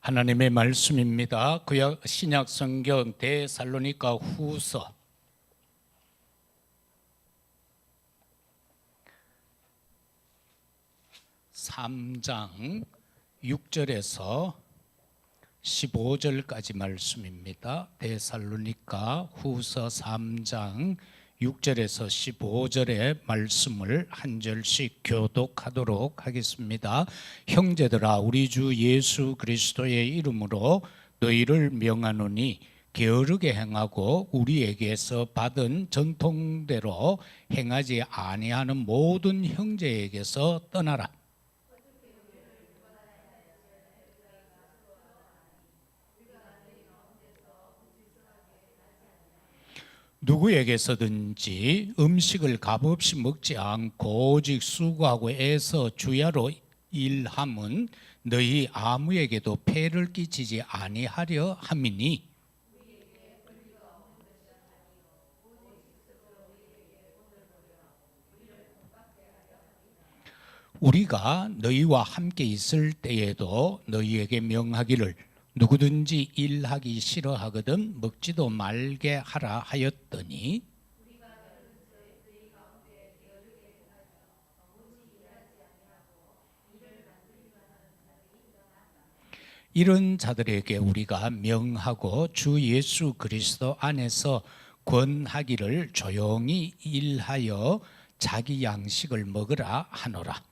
하나님의 말씀입니다. 구약 신약 성경 데살로니가 후서 3장 6절에서 15절까지 말씀입니다. 데살로니가 후서 3장 6절에서 15절의 말씀을 한 절씩 교독하도록 하겠습니다. 형제들아, 우리 주 예수 그리스도의 이름으로 너희를 명하노니 게으르게 행하고 우리에게서 받은 전통대로 행하지 아니하는 모든 형제에게서 떠나라. 누구에게서든지 음식을 값없이 먹지 않고 오직 수고하고 애써 주야로 일함은 너희 아무에게도 폐를 끼치지 아니하려 함이니, 우리가 너희와 함께 있을 때에도 너희에게 명하기를 누구든지 일하기 싫어하거든 먹지도 말게 하라 하였더니, 이런 자들에게 우리가 명하고 주 예수 그리스도 안에서 권하기를 조용히 일하여 자기 양식을 먹으라 하노라.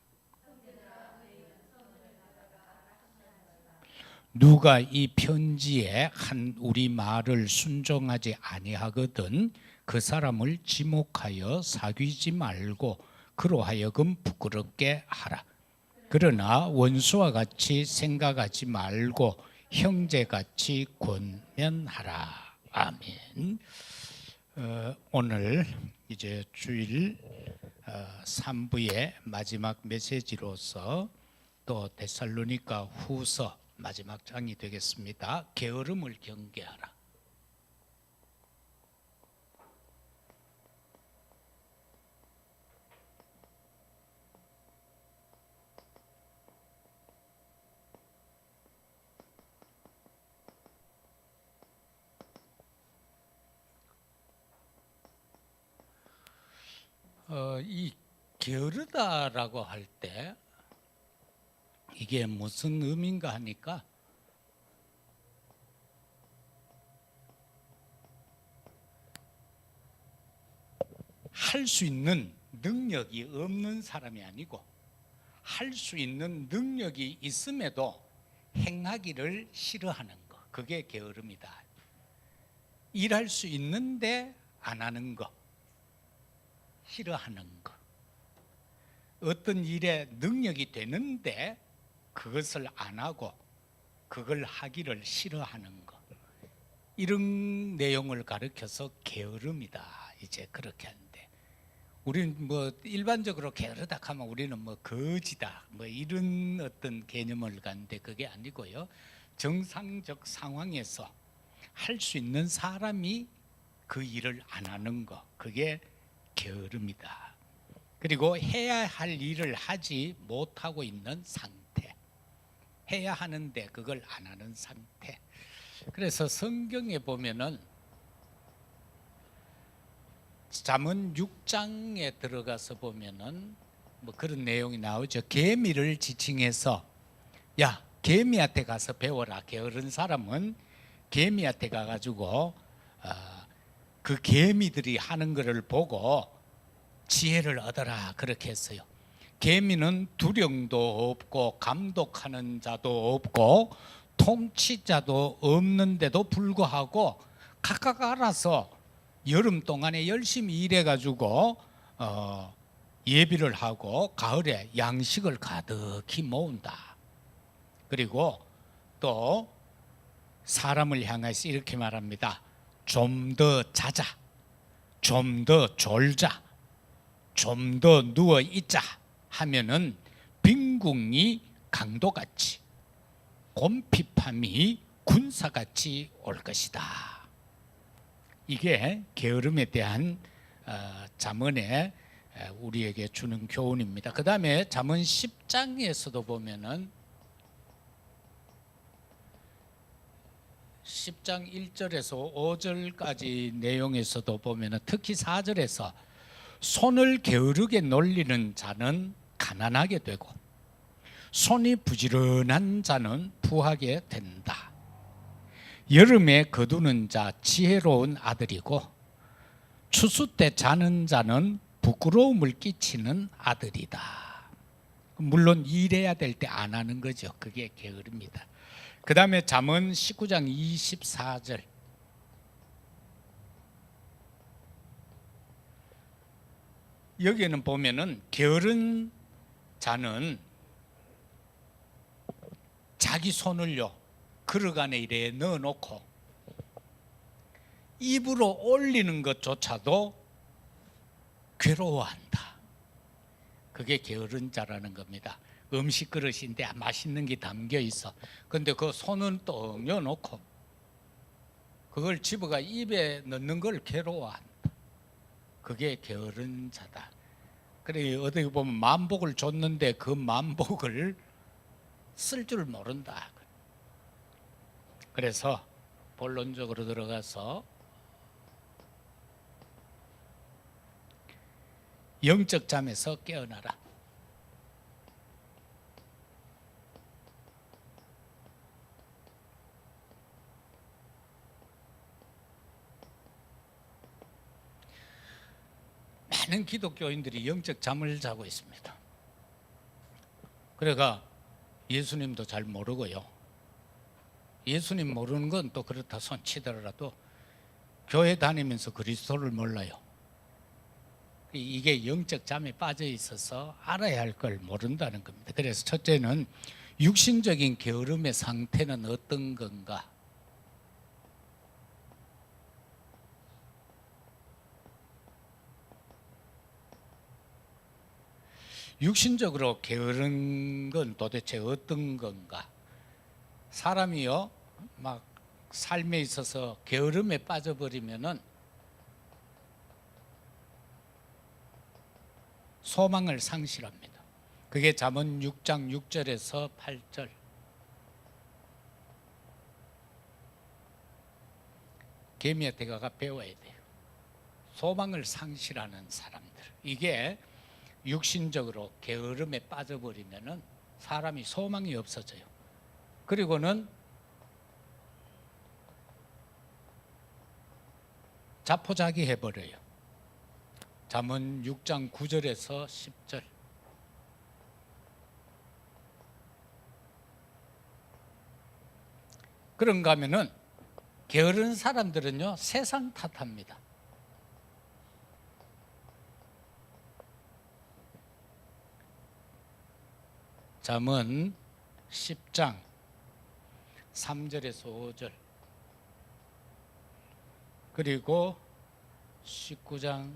누가 이 편지에 한 우리 말을 순종하지 아니하거든 그 사람을 지목하여 사귀지 말고 그로 하여금 부끄럽게 하라. 그러나 원수와 같이 생각하지 말고 형제같이 권면하라. 아멘. 오늘 이제 주일 3부의 마지막 메시지로서 또 데살로니가 후서 마지막 장이 되겠습니다. 게으름을 경계하라. 이 게으르다라고 할 때 이게 무슨 의미인가 하니까 할 수 있는 능력이 없는 사람이 아니고 할 수 있는 능력이 있음에도 행하기를 싫어하는 거, 그게 게으름이다. 일할 수 있는데 안 하는 거, 싫어하는 거. 어떤 일에 능력이 되는데 그것을 안 하고 그걸 하기를 싫어하는 것, 이런 내용을 가르쳐서 게으름이다 이제 그렇게 하는데, 우리는 뭐 일반적으로 게으르다 하면 우리는 뭐 거지다 뭐 이런 어떤 개념을 갖는데 그게 아니고요, 정상적 상황에서 할 수 있는 사람이 그 일을 안 하는 것, 그게 게으름이다. 그리고 해야 할 일을 하지 못하고 있는 상태, 해야 하는데 그걸 안 하는 상태. 그래서 성경에 보면은 잠언 6장에 들어가서 보면은 뭐 그런 내용이 나오죠. 개미를 지칭해서 야, 개미한테 가서 배워라. 게으른 사람은 개미한테 가가지고 그 개미들이 하는 것을 보고 지혜를 얻어라, 그렇게 했어요. 개미는 두령도 없고 감독하는 자도 없고 통치자도 없는데도 불구하고 각각 알아서 여름 동안에 열심히 일해가지고 예비를 하고 가을에 양식을 가득히 모은다. 그리고 또 사람을 향해서 이렇게 말합니다. 좀 더 자자, 좀 더 졸자, 좀 더 누워 있자 하면은 빈궁이 강도같이, 곰핍함이 군사같이 올 것이다. 이게 게으름에 대한 잠언에 우리에게 주는 교훈입니다. 그 다음에 잠언 10장에서도 보면은 10장 1절에서 5절까지 내용에서도 보면 특히 4절에서 손을 게으르게 놀리는 자는 가난하게 되고 손이 부지런한 자는 부하게 된다. 여름에 거두는 자 지혜로운 아들이고 추수 때 자는 자는 부끄러움을 끼치는 아들이다. 물론 일해야 될 때 안 하는 거죠. 그게 게으릅니다. 그 다음에 잠언 19장 24절. 여기에는 보면은 게으른 자는 자기 손을요 그릇 안에 이래 넣어놓고 입으로 올리는 것조차도 괴로워한다. 그게 게으른 자라는 겁니다. 음식 그릇인데 맛있는 게 담겨 있어. 근데 그 손은 떡 넣어놓고 그걸 집어가 입에 넣는 걸 괴로워한다. 그게 게으른 자다. 그래 어떻게 보면 만복을 줬는데 그 만복을 쓸 줄 모른다. 그래서 본론적으로 들어가서 영적 잠에서 깨어나라. 많은 기독교인들이 영적 잠을 자고 있습니다. 그래가 예수님도 잘 모르고요. 예수님 모르는 건 또 그렇다 손 치더라도 교회 다니면서 그리스도를 몰라요. 이게 영적 잠에 빠져 있어서 알아야 할 걸 모른다는 겁니다. 그래서 첫째는 육신적인 게으름의 상태는 어떤 건가? 육신적으로 게으른 건 도대체 어떤 건가? 사람이요, 막 삶에 있어서 게으름에 빠져버리면은 소망을 상실합니다. 그게 잠언 6장 6절에서 8절. 개미한테 가가 배워야 돼요. 소망을 상실하는 사람들. 이게 육신적으로 게으름에 빠져버리면은 사람이 소망이 없어져요. 그리고는 자포자기 해버려요. 잠언 6장 9절에서 10절. 그런가 하면은 게으른 사람들은요 세상 탓합니다. 잠언 10장 3절에서 5절 그리고 19장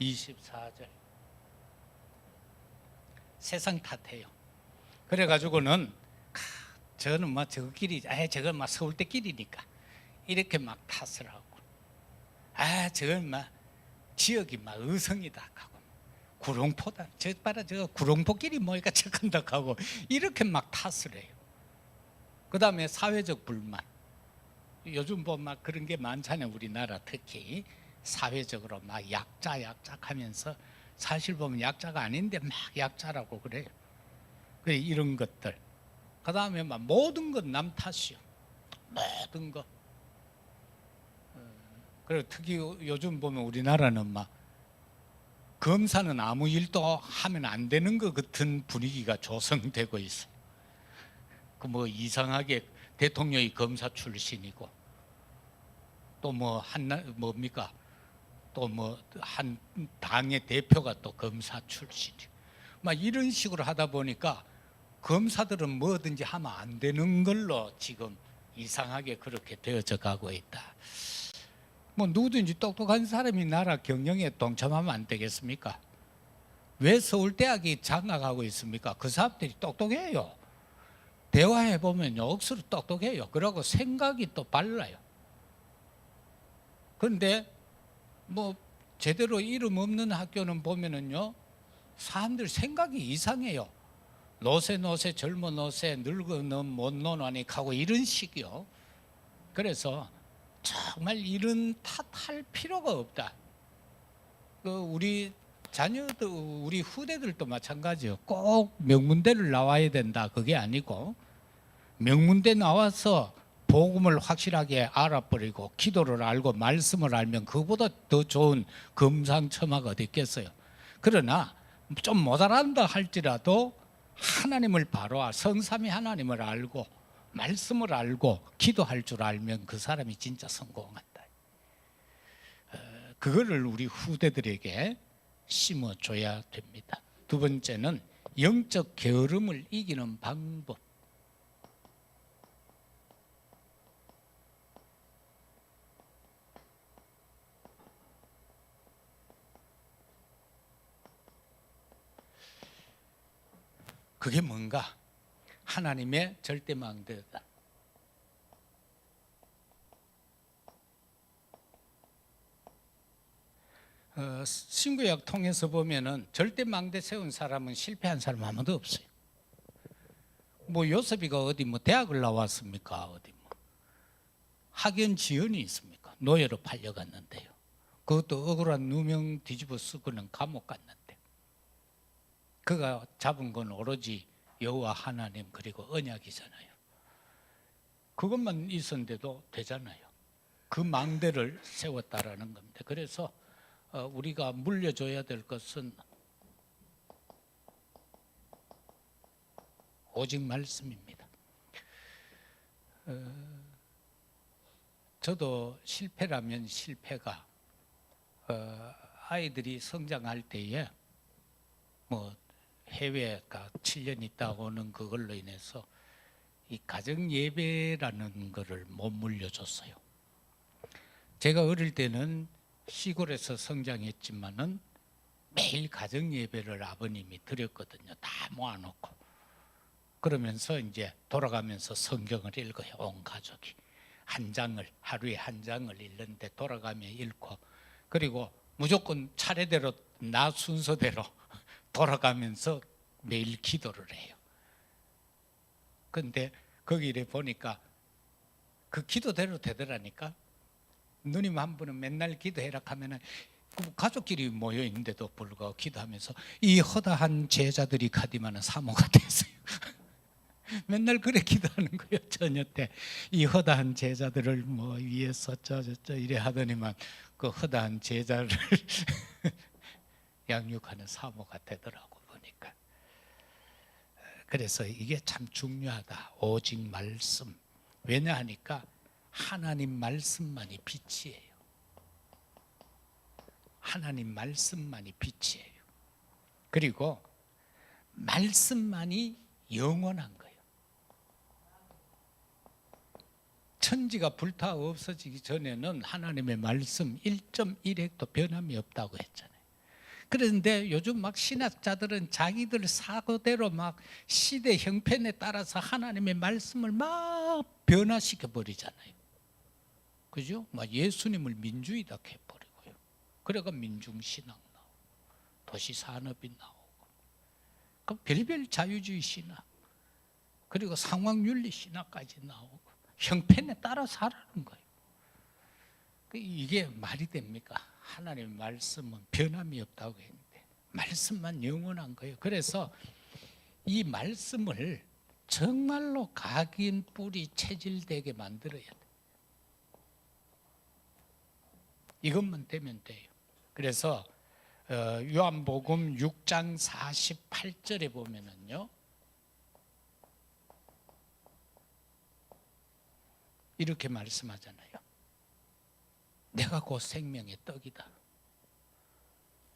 24절 세상 탓해요. 그래가지고는 저는 뭐 저길이 저건 막 서울대 길이니까 이렇게 막 탓을 하고 저건 막 지역이 막 의성이다 하고 구룡포다 저 봐라 저 구룡포길이 뭐니까 저건다 하고 이렇게 막 탓을 해요. 그 다음에 사회적 불만. 요즘 보면 막 그런 게 많잖아요. 우리나라 특히 사회적으로 막 약자 하면서 사실 보면 약자가 아닌데 막 약자라고 그래요. 그래 이런 것들. 그 다음에 막 모든 건 남 탓이요. 모든 거. 그리고 특히 요즘 보면 우리나라는 막 검사는 아무 일도 하면 안 되는 것 같은 분위기가 조성되고 있어요. 그 뭐 이상하게 대통령이 검사 출신이고 또 뭐 뭡니까? 또 뭐 한 당의 대표가 또 검사 출신이고 막 이런 식으로 하다 보니까 검사들은 뭐든지 하면 안 되는 걸로 지금 이상하게 그렇게 되어져 가고 있다. 뭐 누구든지 똑똑한 사람이 나라 경영에 동참하면 안 되겠습니까? 왜 서울대학이 장악하고 있습니까? 그 사람들이 똑똑해요. 대화해 보면요 억수로 똑똑해요. 그러고 생각이 또 빨라요. 그런데 뭐 제대로 이름 없는 학교는 보면은요 사람들 생각이 이상해요. 노세 젊어 노세 늙어는 못 노나니 하고 이런 식이요. 그래서 정말 이런 탓할 필요가 없다. 우리 자녀들, 우리 후대들도 마찬가지요. 꼭 명문대를 나와야 된다. 그게 아니고 명문대 나와서 복음을 확실하게 알아버리고 기도를 알고 말씀을 알면 그보다 더 좋은 금상첨화가 어디 있겠어요. 그러나 좀 모자란다 할지라도 하나님을 바로 성삼위 하나님을 알고 말씀을 알고 기도할 줄 알면 그 사람이 진짜 성공한다. 그거를 우리 후대들에게 심어줘야 됩니다. 두 번째는 영적 게으름을 이기는 방법. 그게 뭔가? 하나님의 절대망대다. 신구약 통해서 보면은 절대망대 세운 사람은 실패한 사람 아무도 없어요. 뭐 요셉이가 어디 뭐 대학을 나왔습니까? 어디 뭐 학연 지연이 있습니까? 노예로 팔려갔는데요. 그것도 억울한 누명 뒤집어 쓰고는 감옥 갔는데. 그가 잡은 건 오로지 여호와 하나님 그리고 언약이잖아요. 그것만 있었는데도 되잖아요. 그 망대를 세웠다라는 겁니다. 그래서 우리가 물려줘야 될 것은 오직 말씀입니다. 저도 실패라면 실패가 아이들이 성장할 때에 뭐 해외가 7년 있다 오는 그걸로 인해서 이 가정 예배라는 거를 못 물려줬어요. 제가 어릴 때는 시골에서 성장했지만은 매일 가정 예배를 아버님이 드렸거든요. 다 모아놓고 그러면서 이제 돌아가면서 성경을 읽어요. 온 가족이 한 장을 하루에 한 장을 읽는데 돌아가며 읽고 그리고 무조건 차례대로 나 순서대로 돌아가면서 매일 기도를 해요. 그런데 거기를 보니까 그 기도대로 되더라니까. 누님 한 분은 맨날 기도해라 하면은 가족끼리 모여 있는데도 불구하고 기도하면서 이 허다한 제자들이 가디만은 사모가 됐어요. 맨날 그래 기도하는 거예요. 저녁 때 이 허다한 제자들을 뭐 위에서 저 이래 하더니만 그 허다한 제자를 양육하는 사모가 되더라고 보니까. 그래서 이게 참 중요하다. 오직 말씀. 왜냐하니까 하나님 말씀만이 빛이에요. 하나님 말씀만이 빛이에요. 그리고 말씀만이 영원한 거예요. 천지가 불타 없어지기 전에는 하나님의 말씀 1.1핵도 변함이 없다고 했잖아요. 그런데 요즘 막 신학자들은 자기들 사고대로 막 시대 형편에 따라서 하나님의 말씀을 막 변화시켜 버리잖아요. 그죠? 막 예수님을 민주이다 해버리고요. 그래가 민중신앙 나오고 도시산업이 나오고 그 별별 자유주의 신학 그리고 상황윤리 신학까지 나오고 형편에 따라 살아는 거예요. 이게 말이 됩니까? 하나님의 말씀은 변함이 없다고 했는데 말씀만 영원한 거예요. 그래서 이 말씀을 정말로 각인 뿌리 체질되게 만들어야 돼요. 이것만 되면 돼요. 그래서 요한복음 6장 48절에 보면은요 이렇게 말씀하잖아요. 내가 곧 생명의 떡이다.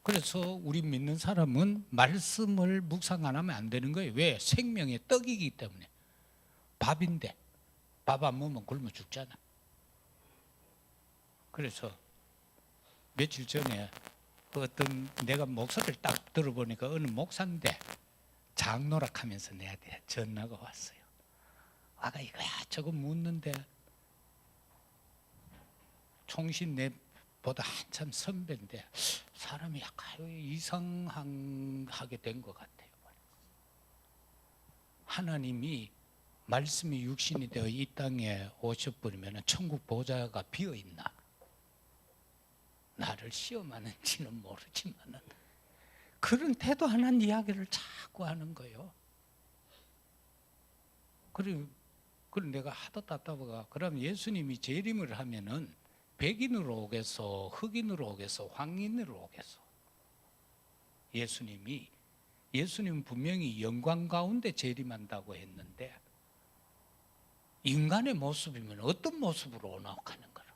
그래서 우리 믿는 사람은 말씀을 묵상 안 하면 안 되는 거예요. 왜? 생명의 떡이기 때문에. 밥인데 밥 안 먹으면 굶어 죽잖아. 그래서 며칠 전에 어떤 내가 목소리를 딱 들어보니까 어느 목사인데 장노락하면서 내한테 전화가 왔어요. 아가 이거야 저거 묻는데 총신 내보다 한참 선배인데 사람이 약간 이상하게 된 것 같아요. 하나님이 말씀이 육신이 되어 이 땅에 오셔버리면 천국 보좌가 비어 있나? 나를 시험하는지는 모르지만 그런 태도하는 이야기를 자꾸 하는 거예요. 그리고 내가 하도 답답하가 그럼 예수님이 재림을 하면은 백인으로 오겠어, 흑인으로 오겠어, 황인으로 오겠어? 예수님은 분명히 영광 가운데 재림한다고 했는데 인간의 모습이면 어떤 모습으로 오나 하는 거라.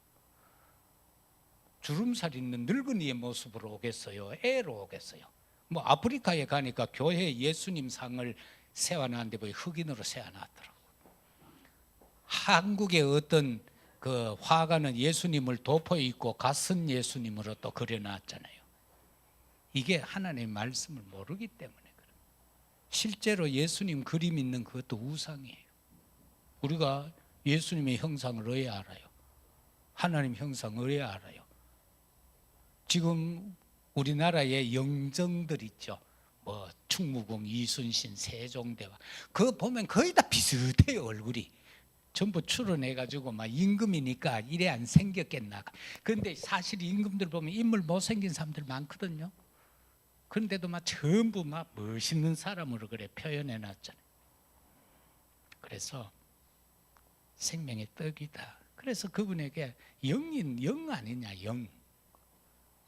주름살 있는 늙은이의 모습으로 오겠어요? 애로 오겠어요? 뭐 아프리카에 가니까 교회 예수님 상을 세워놨는데 뭐 흑인으로 세워놨더라고. 한국의 어떤 그 화가는 예수님을 덮어 입고 갓선 예수님으로 또 그려놨잖아요. 이게 하나님의 말씀을 모르기 때문에 그래요. 실제로 예수님 그림 있는 그것도 우상이에요. 우리가 예수님의 형상을 왜 알아요? 하나님 형상을 왜 알아요? 지금 우리나라의 영정들 있죠. 뭐 충무공, 이순신, 세종대왕 그거 보면 거의 다 비슷해요. 얼굴이 전부 출연해가지고 막 임금이니까 이래 안 생겼겠나. 그런데 사실 임금들 보면 인물 못생긴 사람들 많거든요. 그런데도 막 전부 막 멋있는 사람으로 그래 표현해놨잖아요. 그래서 생명의 떡이다. 그래서 그분에게 영 아니냐, 영.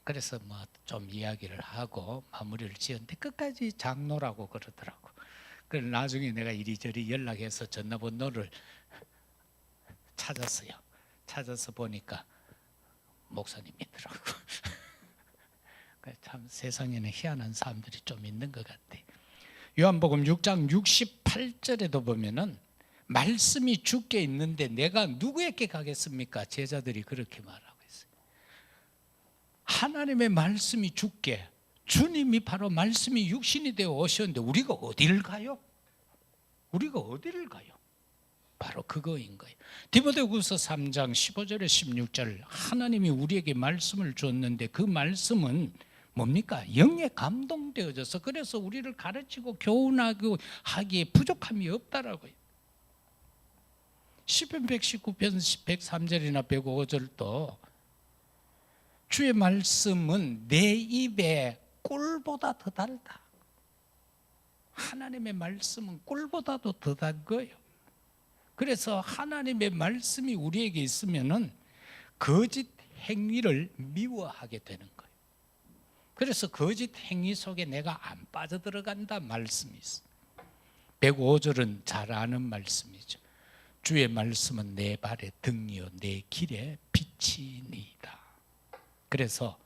그래서 뭐 좀 이야기를 하고 마무리를 지었는데 끝까지 장로라고 그러더라고. 그래서 나중에 내가 이리저리 연락해서 전화번호를 찾았어요. 찾아서 보니까 목사님이더라고. 참 세상에는 희한한 사람들이 좀 있는 것 같아. 요한복음 6장 68절에도 보면은 말씀이 주께 있는데 내가 누구에게 가겠습니까? 제자들이 그렇게 말하고 있어요. 하나님의 말씀이 주께, 주님이 바로 말씀이 육신이 되어 오셨는데 우리가 어디를 가요? 우리가 어디를 가요? 바로 그거인 거예요. 디모데후서 3장 15절에 16절 하나님이 우리에게 말씀을 줬는데 그 말씀은 뭡니까? 영에 감동되어져서 그래서 우리를 가르치고 교훈하고 하기에 부족함이 없다라고요. 시편 119편 103절이나 105절도 주의 말씀은 내 입에 꿀보다 더 달다. 하나님의 말씀은 꿀보다도 더 단 거예요. 그래서 하나님의 말씀이 우리에게 있으면은 거짓 행위를 미워하게 되는 거예요. 그래서 거짓 행위 속에 내가 안 빠져들어간다 말씀이 있어요. 105절은 잘 아는 말씀이죠. 주의 말씀은 내 발의 등이요 내 길에 빛이니이다. 그래서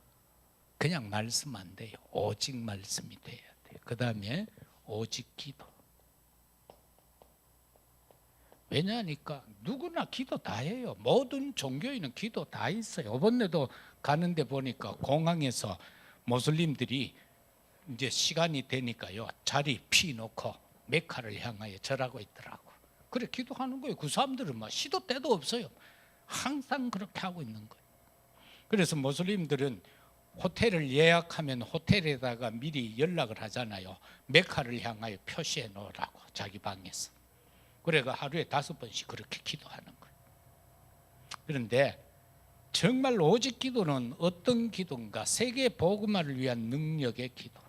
그냥 말씀 안 돼요. 오직 말씀이 돼야 돼요. 그 다음에 오직 기도. 왜냐하니까 누구나 기도 다 해요. 모든 종교인은 기도 다 있어요. 이번에도 가는데 보니까 공항에서 모슬림들이 이제 시간이 되니까요 자리 피놓고 메카를 향하여 절하고 있더라고. 그래 기도하는 거예요. 그 사람들은 막 시도 때도 없어요. 항상 그렇게 하고 있는 거예요. 그래서 모슬림들은 호텔을 예약하면 호텔에다가 미리 연락을 하잖아요. 메카를 향하여 표시해 놓으라고 자기 방에서. 그래가 하루에 5번씩 그렇게 기도하는 거예요. 그런데 정말 오직 기도는 어떤 기도인가? 세계 복음화를 위한 능력의 기도.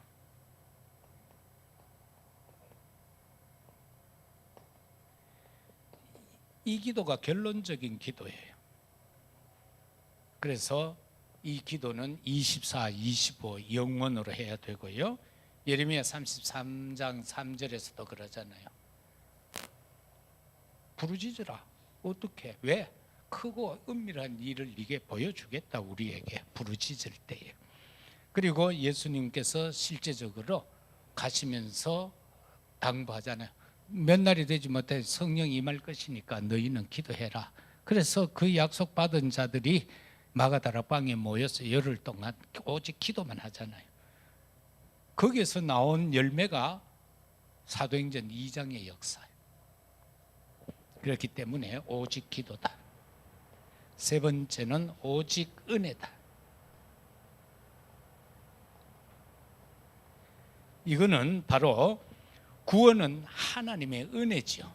이 기도가 결론적인 기도예요. 그래서 이 기도는 24, 25 영원으로 해야 되고요. 예레미야 33장 3절에서도 그러잖아요. 부르짖으라. 어떻게? 왜? 크고 은밀한 일을 네게 보여주겠다. 우리에게 부르짖을 때에. 그리고 예수님께서 실제적으로 가시면서 당부하잖아요. 몇 날이 되지 못해 성령이 임할 것이니까 너희는 기도해라. 그래서 그 약속받은 자들이 마가다락방에 모여서 열흘 동안 오직 기도만 하잖아요. 거기에서 나온 열매가 사도행전 2장의 역사예요. 그렇기 때문에 오직 기도다. 세 번째는 오직 은혜다. 이거는 바로 구원은 하나님의 은혜지요.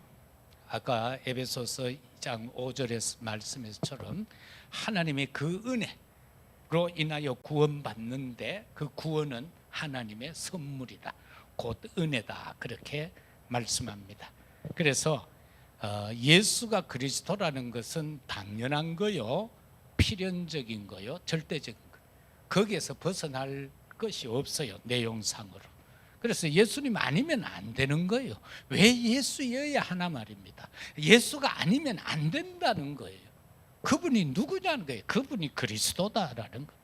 아까 에베소서 2장 5절의 말씀에서처럼 하나님의 그 은혜로 인하여 구원받는데 그 구원은 하나님의 선물이다. 곧 은혜다. 그렇게 말씀합니다. 그래서 예수가 그리스도라는 것은 당연한 거요, 필연적인 거요, 절대적인 거. 거기에서 벗어날 것이 없어요, 내용상으로. 그래서 예수님 아니면 안 되는 거예요. 왜 예수여야 하나 말입니다. 예수가 아니면 안 된다는 거예요. 그분이 누구냐는 거예요. 그분이 그리스도다라는 거예요.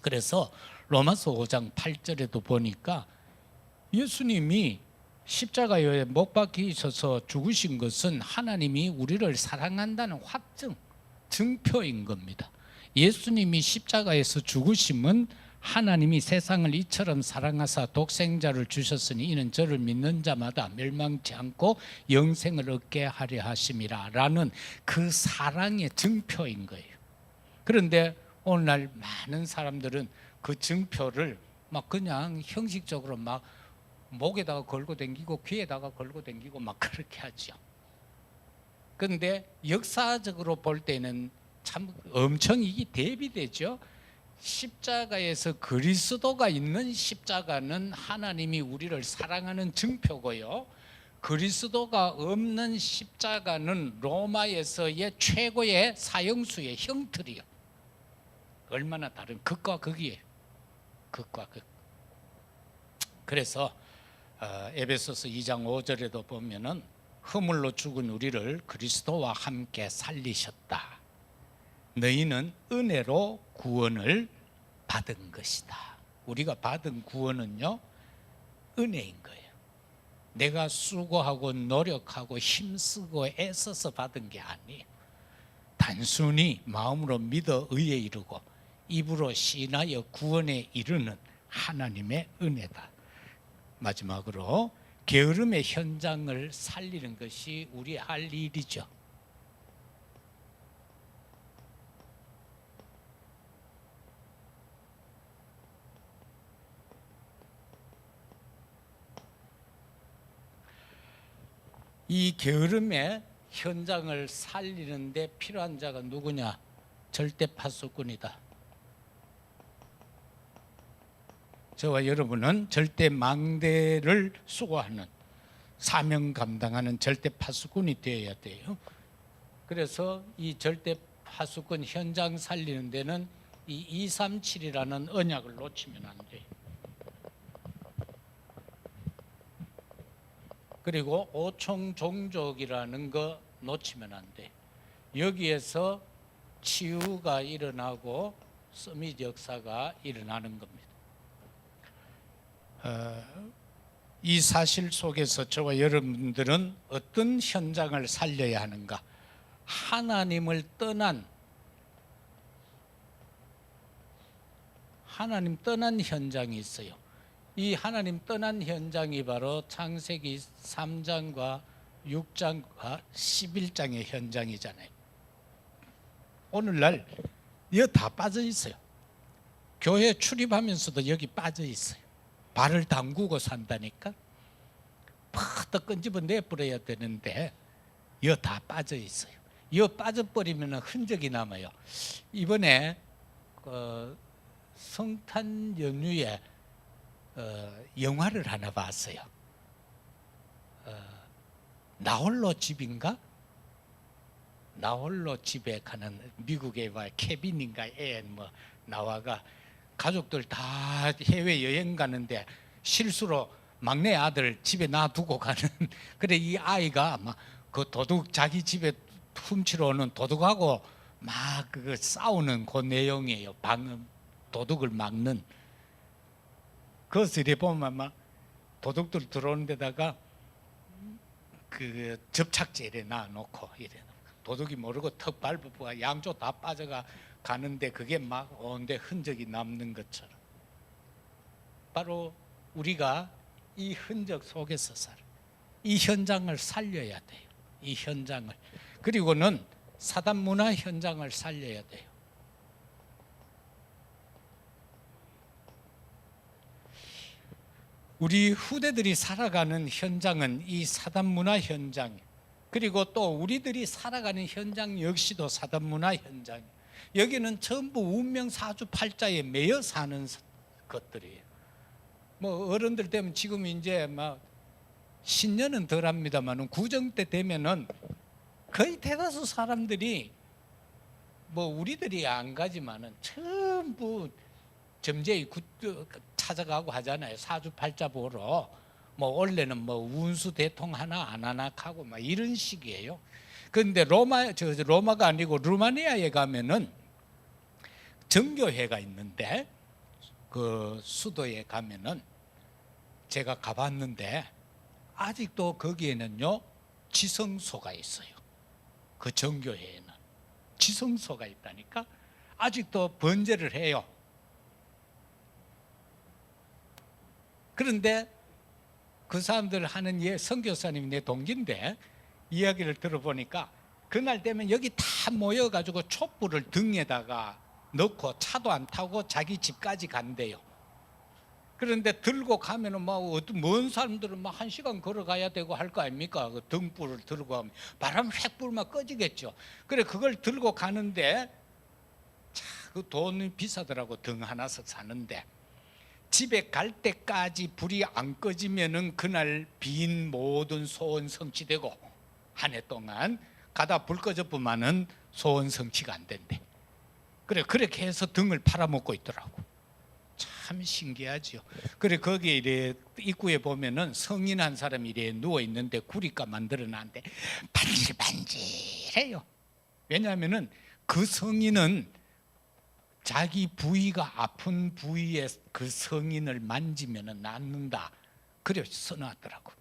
그래서 로마서 5장 8절에도 보니까 예수님이 십자가에 못 박히셔서 죽으신 것은 하나님이 우리를 사랑한다는 확증, 증표인 겁니다. 예수님이 십자가에서 죽으심은 하나님이 세상을 이처럼 사랑하사 독생자를 주셨으니 이는 저를 믿는 자마다 멸망치 않고 영생을 얻게 하려 하심이라 라는 그 사랑의 증표인 거예요. 그런데 오늘날 많은 사람들은 그 증표를 막 그냥 형식적으로 막 목에다가 걸고 다니고 귀에다가 걸고 다니고 막 그렇게 하죠. 그런데 역사적으로 볼 때는 참 엄청 이게 대비되죠. 십자가에서 그리스도가 있는 십자가는 하나님이 우리를 사랑하는 증표고요, 그리스도가 없는 십자가는 로마에서의 최고의 사형수의 형틀이요. 얼마나 다른 극과 극이에요. 극과 극. 그래서 에베소서 2장 5절에도 보면은 허물로 죽은 우리를 그리스도와 함께 살리셨다. 너희는 은혜로 구원을 받은 것이다. 우리가 받은 구원은요, 은혜인 거예요. 내가 수고하고 노력하고 힘쓰고 애써서 받은 게 아니에요. 단순히 마음으로 믿어 의에 이르고 입으로 시인하여 구원에 이르는 하나님의 은혜다. 마지막으로 게으름의 현장을 살리는 것이 우리 할 일이죠. 이 게으름의 현장을 살리는데 필요한 자가 누구냐? 절대 파수꾼이다. 저와 여러분은 절대 망대를 수고하는, 사명 감당하는 절대 파수꾼이 되어야 돼요. 그래서 이 절대 파수꾼 현장 살리는 데는 이 237이라는 언약을 놓치면 안 돼요. 그리고 오총 종족이라는 거 놓치면 안 돼. 여기에서 치유가 일어나고 서밋 역사가 일어나는 겁니다. 이 사실 속에서 저와 여러분들은 어떤 현장을 살려야 하는가? 하나님 떠난 현장이 있어요. 이 하나님 떠난 현장이 바로 창세기 3장과 6장과 11장의 현장이잖아요. 오늘날 여기 다 빠져 있어요. 교회 출입하면서도 여기 빠져 있어요. 발을 담그고 산다니까. 팍 끈집어 내버려야 되는데 여기 다 빠져 있어요. 여기 빠져버리면 흔적이 남아요. 이번에 성탄 연휴에 영화를 하나 봤어요. 나홀로 집인가? 나홀로 집에 가는 미국에 케빈인가 앤 뭐 나와가 가족들 다 해외 여행 가는데 실수로 막내 아들 집에 놔두고 가는 그래 이 아이가 막 그 도둑 자기 집에 훔치러 오는 도둑하고 막 그 싸우는 그 내용이에요. 방금 도둑을 막는. 그것을 이래 보면 막 도둑들 들어오는 데다가 그 접착제 이래 놔놓고 이래 도둑이 모르고 턱 밟아보고 양쪽 다 빠져가 가는데 그게 막 온데 흔적이 남는 것처럼 바로 우리가 이 흔적 속에서 살아. 이 현장을 살려야 돼요. 이 현장을. 그리고는 사단 문화 현장을 살려야 돼요. 우리 후대들이 살아가는 현장은 이 사단 문화 현장, 그리고 또 우리들이 살아가는 현장 역시도 사단 문화 현장. 여기는 전부 운명 사주팔자에 매여 사는 것들이에요. 뭐 어른들 되면 지금 이제 막 신년은 덜합니다만 구정 때 되면은 거의 대다수 사람들이 뭐 우리들이 안 가지만은 전부 점쟁이 찾아가고 하잖아요. 사주팔자 보러. 뭐 원래는 뭐 운수 대통 하나 안 하나 하고 막 이런 식이에요. 그런데 로마가 아니고 루마니아에 가면은 정교회가 있는데 그 수도에 가면은 제가 가봤는데 아직도 거기에는요 지성소가 있어요. 그 정교회에는 지성소가 있다니까. 아직도 번제를 해요. 그런데 그 사람들 하는 선교사님이 내 동기인데 이야기를 들어보니까 그날 되면 여기 다 모여가지고 촛불을 등에다가 넣고 차도 안 타고 자기 집까지 간대요. 그런데 들고 가면은 막 어떤 먼 사람들은 막 1시간 걸어가야 되고 할 거 아닙니까? 그 등불을 들고 가면 바람 휙 불면 꺼지겠죠. 그래 그걸 들고 가는데 그 돈이 비싸더라고. 등 하나씩 사는데 집에 갈 때까지 불이 안 꺼지면은 그날 빈 모든 소원 성취되고 한 해 동안 가다 불 꺼져보면은 소원 성취가 안 된대. 그래 그렇게 해서 등을 팔아먹고 있더라고. 참 신기하죠. 그래 거기에 이래 입구에 보면은 성인 한 사람이 이래 누워 있는데 구리가 만들어놨는데 반질반질해요. 왜냐하면은 그 성인은 자기 부위가 아픈 부위에 그 성인을 만지면은 낫는다. 그래 써놨더라고.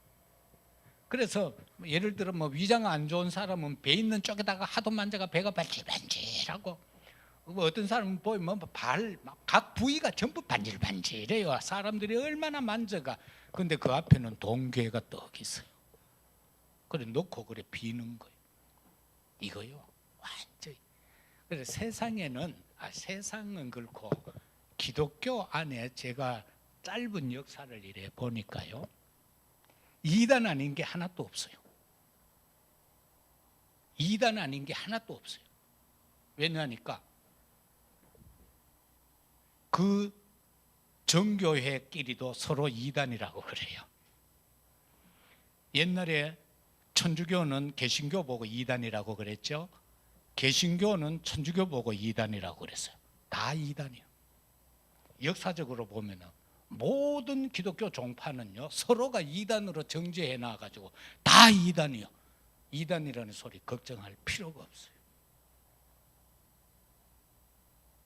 그래서 예를 들어 뭐 위장 안 좋은 사람은 배 있는 쪽에다가 하도 만져가 배가 반질반질하고, 어떤 사람은 보면 각 부위가 전부 반질반질해요. 사람들이 얼마나 만져가. 근데 그 앞에는 동괴가 떡 있어요. 그래 놓고 그래 비는 거예요. 이거요 완전히. 그래 세상은 그렇고 기독교 안에 제가 짧은 역사를 이래 보니까요, 이단 아닌 게 하나도 없어요. 이단 아닌 게 하나도 없어요. 왜냐하니까 그 정교회끼리도 서로 이단이라고 그래요. 옛날에 천주교는 개신교 보고 이단이라고 그랬죠. 개신교는 천주교 보고 이단이라고 그랬어요. 다 이단이에요. 역사적으로 보면은 모든 기독교 종파는요 서로가 이단으로 정죄해 놔가지고 다 이단이요. 이단이라는 소리 걱정할 필요가 없어요.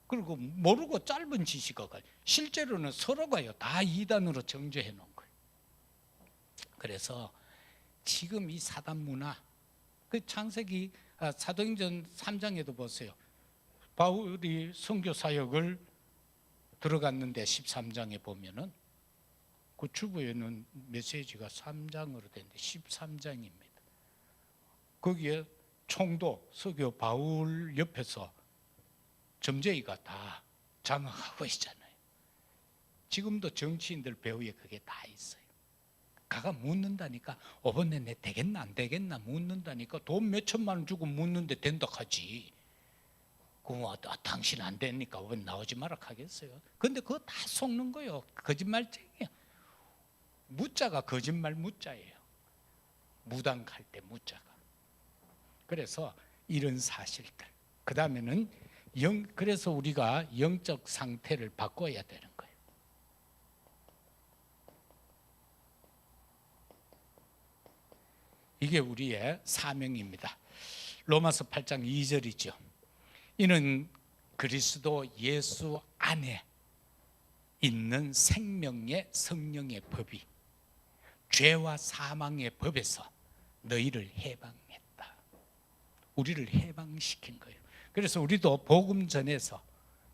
그리고 모르고 짧은 지식가 실제로는 서로가요 다 이단으로 정죄해 놓은 거예요. 그래서 지금 이 사단 문화, 그 창세기 사도행전 3장에도 보세요. 바울이 선교 사역을 들어갔는데 13장에 보면은 그 주부에는 메시지가 3장으로 되는데 13장입니다. 거기에 총독 서교 바울 옆에서 점쟁이가 다 장악하고 있잖아요. 지금도 정치인들 배후에 그게 다 있어요. 가가 묻는다니까. 이번에 내 되겠나 안 되겠나 묻는다니까. 돈 몇천만 원 주고 묻는데 된다 하지. 그럼 당신 안 되니까 왜 나오지 마라 하겠어요. 근데 그거 다 속는 거예요. 거짓말쟁이에요. 무자가 거짓말 무자예요. 무당할 때 무자가. 그래서 이런 사실들. 그 다음에는 그래서 우리가 영적 상태를 바꿔야 되는 거예요. 이게 우리의 사명입니다. 로마서 8장 2절이죠. 이는 그리스도 예수 안에 있는 생명의 성령의 법이 죄와 사망의 법에서 너희를 해방했다. 우리를 해방시킨 거예요. 그래서 우리도 복음 전에서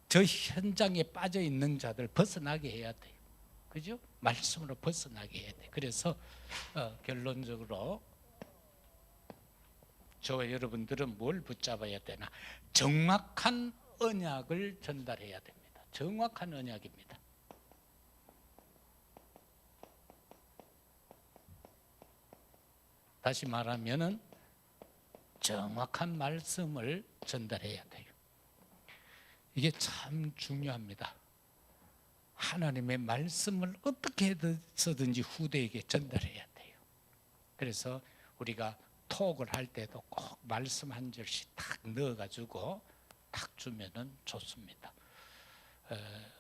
저 현장에 빠져 있는 자들 벗어나게 해야 돼요. 그죠? 말씀으로 벗어나게 해야 돼. 그래서 결론적으로 저와 여러분들은 뭘 붙잡아야 되나? 정확한 언약을 전달해야 됩니다. 정확한 언약입니다. 다시 말하면은 정확한 말씀을 전달해야 돼요. 이게 참 중요합니다. 하나님의 말씀을 어떻게 해서든지 후대에게 전달해야 돼요. 그래서 우리가 톡을 할 때도 꼭 말씀 한 절씩 탁 넣어가지고 탁 주면은 좋습니다.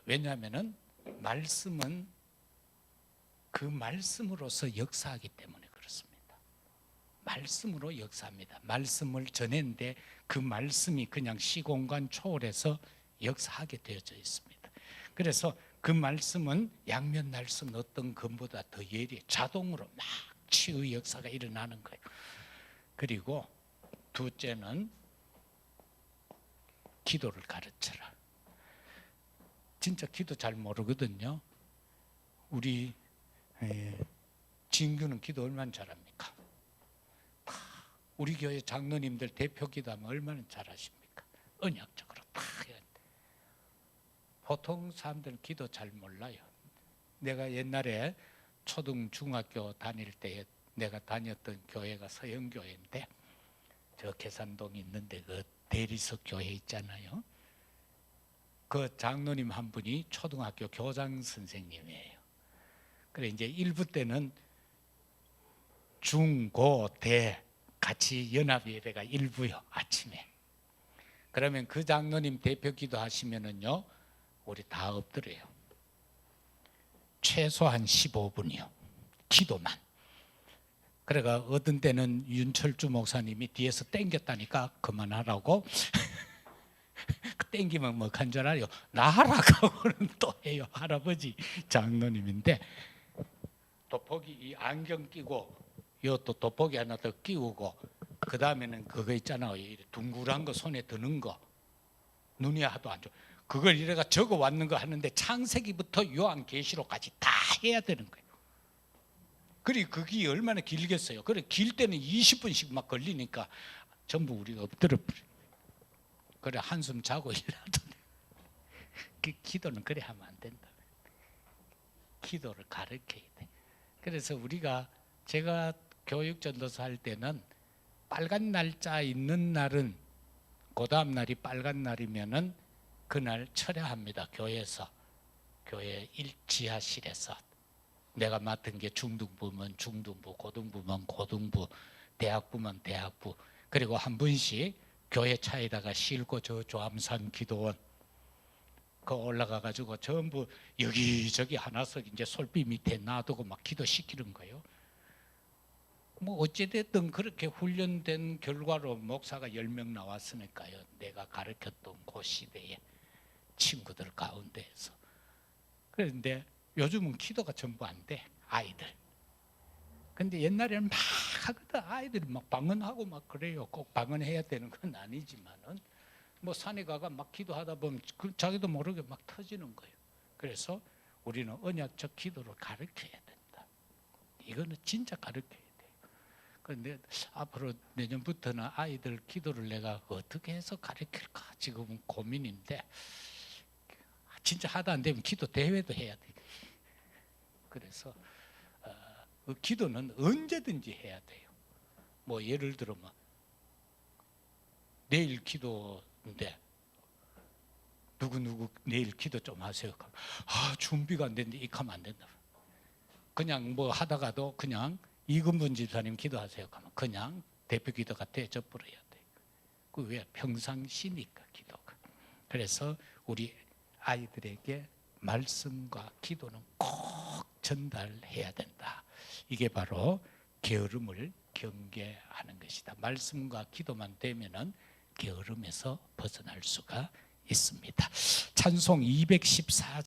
왜냐하면은 말씀은 그 말씀으로서 역사하기 때문에 그렇습니다. 말씀으로 역사합니다. 말씀을 전했는데 그 말씀이 그냥 시공간 초월해서 역사하게 되어져 있습니다. 그래서 그 말씀은 양면 날선 어떤 것보다 더 예리해. 자동으로 막 치유의 역사가 일어나는 거예요. 그리고 둘째는 기도를 가르쳐라. 진짜 기도 잘 모르거든요. 우리 진규는 기도 얼마나 잘합니까? 우리 교회 장로님들 대표 기도하면 얼마나 잘하십니까? 언약적으로 다 해야 돼. 보통 사람들은 기도 잘 몰라요. 내가 옛날에 초등 중학교 다닐 때 내가 다녔던 교회가 서영교회인데 저 계산동에 있는데 그 대리석 교회 있잖아요. 그 장로님 한 분이 초등학교 교장 선생님이에요. 그래 이제 일부 때는 중, 고, 대 같이 연합 예배가 일부요. 아침에. 그러면 그 장로님 대표 기도하시면은요, 우리 다 엎드려요. 최소한 15분이요. 기도만. 그래가 어떤 때는 윤철주 목사님이 뒤에서 땡겼다니까 그만하라고. 땡기면 뭐 한 줄 알아요? 나 하라고는 또 해요. 할아버지 장로님인데 돋보기 이 안경 끼고 이것도 돋보기 하나 더 끼우고 그 다음에는 그거 있잖아요. 둥그란 거 손에 드는 거 눈이 하도 안 좋아. 그걸 이래가 적어 왔는 거 하는데 창세기부터 요한계시록까지 다 해야 되는 거예요. 그리고 그게 얼마나 길겠어요. 그래 길 때는 20분씩 막 걸리니까 전부 우리가 엎드려 그래 한숨 자고 일어나도 그 기도는 그래 하면 안 된다. 기도를 가르쳐야 돼. 그래서 우리가 제가 교육 전도사 할 때는 빨간 날짜 있는 날은 그 다음 날이 빨간 날이면은 그날 철야합니다. 교회에서 교회 지하실에서 내가 맡은 게 중등부면 중등부, 고등부면 고등부, 대학부면 대학부 그리고 한 분씩 교회 차에다가 싣고 저 조암산 기도원 그 올라가 가지고 전부 여기저기 하나씩 이제 솔비 밑에 놔두고 막 기도시키는 거예요. 뭐 어찌됐든 그렇게 훈련된 결과로 목사가 10명 나왔으니까요. 내가 가르쳤던 그 시대에 친구들 가운데에서. 그런데 요즘은 기도가 전부 안 돼. 아이들. 근데 옛날에는 막 하거든. 아이들이 막 방언하고 막 그래요. 꼭 방언해야 되는 건 아니지만은 뭐 산에 가가 막 기도하다 보면 자기도 모르게 막 터지는 거예요. 그래서 우리는 언약적 기도를 가르쳐야 된다. 이거는 진짜 가르쳐야 돼요. 그런데 앞으로 내년부터는 아이들 기도를 내가 어떻게 해서 가르칠까 지금은 고민인데 진짜 하다 안 되면 기도 대회도 해야 돼. 그래서 그 기도는 언제든지 해야 돼요. 뭐 예를 들어 뭐 내일 기도인데 누구 내일 기도 좀 하세요. 준비가 안 됐는데 이렇게 하면 안 된다. 그냥 뭐 하다가도 그냥 이근분 집사님 기도하세요. 하면 그냥 대표 기도가 되져 버려야 돼. 그 왜 평상시니까 기도가. 그래서 우리 아이들에게 말씀과 기도는 꼭 전달해야 된다. 이게 바로 게으름을 경계하는 것이다. 말씀과 기도만 되면은 게으름에서 벗어날 수가 있습니다. 찬송 214